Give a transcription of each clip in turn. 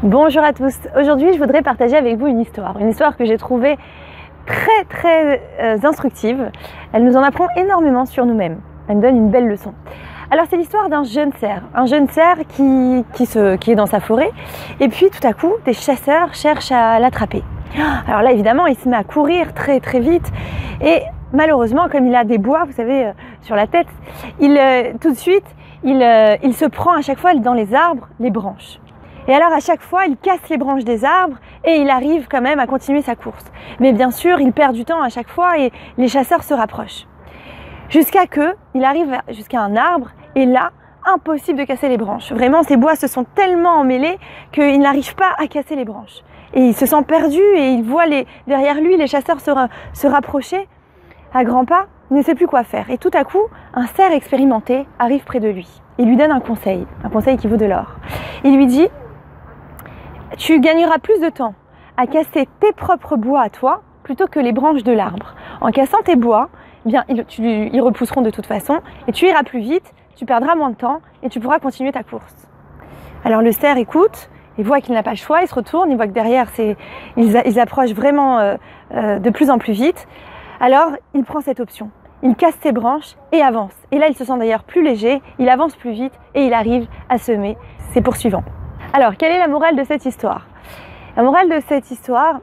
Bonjour à tous, aujourd'hui je voudrais partager avec vous une histoire que j'ai trouvée très instructive. Elle nous en apprend énormément sur nous-mêmes, elle nous donne une belle leçon. Alors c'est l'histoire d'un jeune cerf qui est dans sa forêt et puis tout à coup des chasseurs cherchent à l'attraper. Alors là évidemment il se met à courir très vite et malheureusement comme il a des bois, vous savez, sur la tête, tout de suite il se prend à chaque fois dans les arbres, les branches. Et alors à chaque fois, il casse les branches des arbres et il arrive quand même à continuer sa course. Mais bien sûr, il perd du temps à chaque fois et les chasseurs se rapprochent. Jusqu'à que il arrive jusqu'à un arbre et là, impossible de casser les branches. Vraiment, ces bois se sont tellement emmêlés qu'il n'arrive pas à casser les branches. Et il se sent perdu et il voit derrière lui les chasseurs se rapprocher à grands pas. Il ne sait plus quoi faire. Et tout à coup, un cerf expérimenté arrive près de lui. Il lui donne un conseil qui vaut de l'or. Il lui dit: tu gagneras plus de temps à casser tes propres bois à toi plutôt que les branches de l'arbre. En cassant tes bois, eh bien, ils repousseront de toute façon et tu iras plus vite, tu perdras moins de temps et tu pourras continuer ta course. Alors le cerf écoute et voit qu'il n'a pas le choix, il se retourne, il voit que derrière ils approchent vraiment de plus en plus vite. Alors il prend cette option. Il casse ses branches et avance. Et là il se sent d'ailleurs plus léger, il avance plus vite et il arrive à semer ses poursuivants. Alors, quelle est la morale de cette histoire? La morale de cette histoire,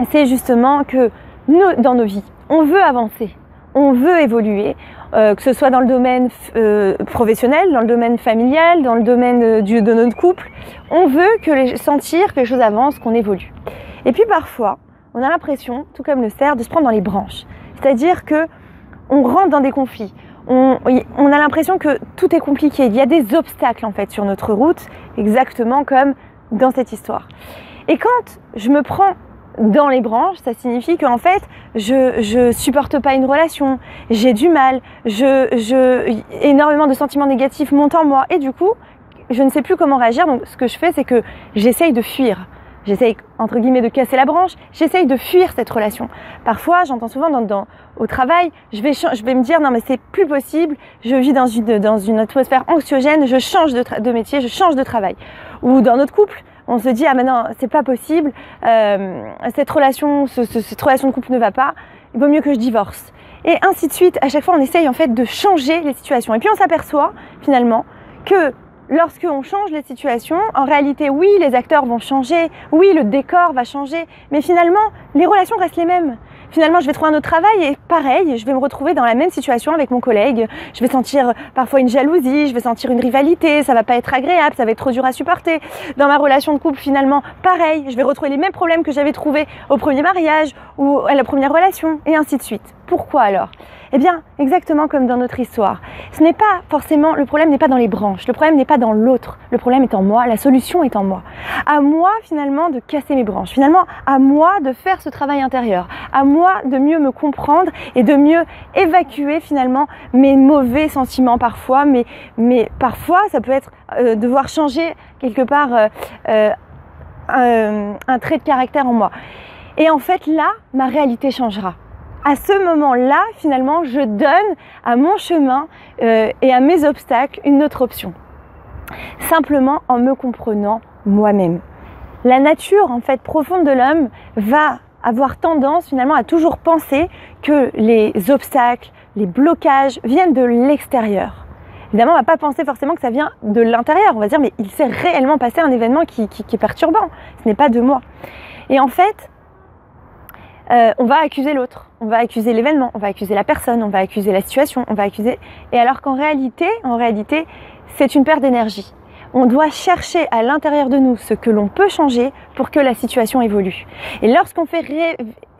c'est justement que nous, dans nos vies, on veut avancer, on veut évoluer, que ce soit dans le domaine professionnel, dans le domaine familial, dans le domaine de notre couple. On veut sentir que les choses avancent, qu'on évolue. Et puis parfois, on a l'impression, tout comme le cerf, de se prendre dans les branches. C'est-à-dire qu'on rentre dans des conflits. On a l'impression que tout est compliqué. Il y a des obstacles en fait sur notre route, exactement comme dans cette histoire. Et quand je me prends dans les branches, ça signifie qu'en fait, je supporte pas une relation, j'ai du mal, énormément de sentiments négatifs montent en moi et du coup, je ne sais plus comment réagir. Donc ce que je fais, c'est que j'essaye de fuir. J'essaye, entre guillemets, de casser la branche, j'essaye de fuir cette relation. Parfois, j'entends souvent au travail, je vais me dire non mais c'est plus possible, je vis dans une atmosphère anxiogène, je change de métier, je change de travail. Ou dans notre couple, on se dit ah mais non, c'est pas possible, cette relation de couple ne va pas, il vaut mieux que je divorce. Et ainsi de suite, à chaque fois on essaye en fait de changer les situations. Et puis on s'aperçoit finalement que lorsqu'on change les situations, en réalité, oui, les acteurs vont changer, oui, le décor va changer, mais finalement, les relations restent les mêmes. Finalement, je vais trouver un autre travail et pareil, je vais me retrouver dans la même situation avec mon collègue. Je vais sentir parfois une jalousie, je vais sentir une rivalité, ça va pas être agréable, ça va être trop dur à supporter. Dans ma relation de couple, finalement, pareil, je vais retrouver les mêmes problèmes que j'avais trouvés au premier mariage ou à la première relation, et ainsi de suite. Pourquoi alors? Eh bien, exactement comme dans notre histoire. Le problème n'est pas dans les branches, le problème n'est pas dans l'autre, le problème est en moi, la solution est en moi. À moi, finalement, de casser mes branches, finalement, à moi de faire ce travail intérieur, à moi de mieux me comprendre et de mieux évacuer, finalement, mes mauvais sentiments parfois, mais parfois, ça peut être devoir changer quelque part un trait de caractère en moi. Et en fait, là, ma réalité changera. À ce moment-là, finalement, je donne à mon chemin et à mes obstacles une autre option. Simplement en me comprenant moi-même. La nature, en fait, profonde de l'homme va avoir tendance, finalement, à toujours penser que les obstacles, les blocages viennent de l'extérieur. Évidemment, on ne va pas penser forcément que ça vient de l'intérieur. On va dire, mais il s'est réellement passé un événement qui est perturbant. Ce n'est pas de moi. Et en fait, on va accuser l'autre, on va accuser l'événement, on va accuser la personne, on va accuser la situation, on va accuser... Et alors qu'en réalité, c'est une perte d'énergie. On doit chercher à l'intérieur de nous ce que l'on peut changer pour que la situation évolue. Et lorsqu'on fait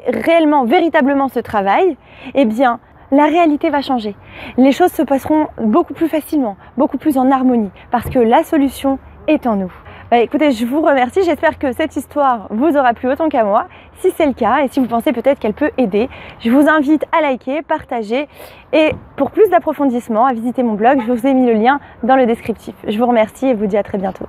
réellement, véritablement ce travail, eh bien, la réalité va changer. Les choses se passeront beaucoup plus facilement, beaucoup plus en harmonie, parce que la solution est en nous. Écoutez, je vous remercie, j'espère que cette histoire vous aura plu autant qu'à moi. Si c'est le cas et si vous pensez peut-être qu'elle peut aider, je vous invite à liker, partager et pour plus d'approfondissement, à visiter mon blog. Je vous ai mis le lien dans le descriptif. Je vous remercie et vous dis à très bientôt.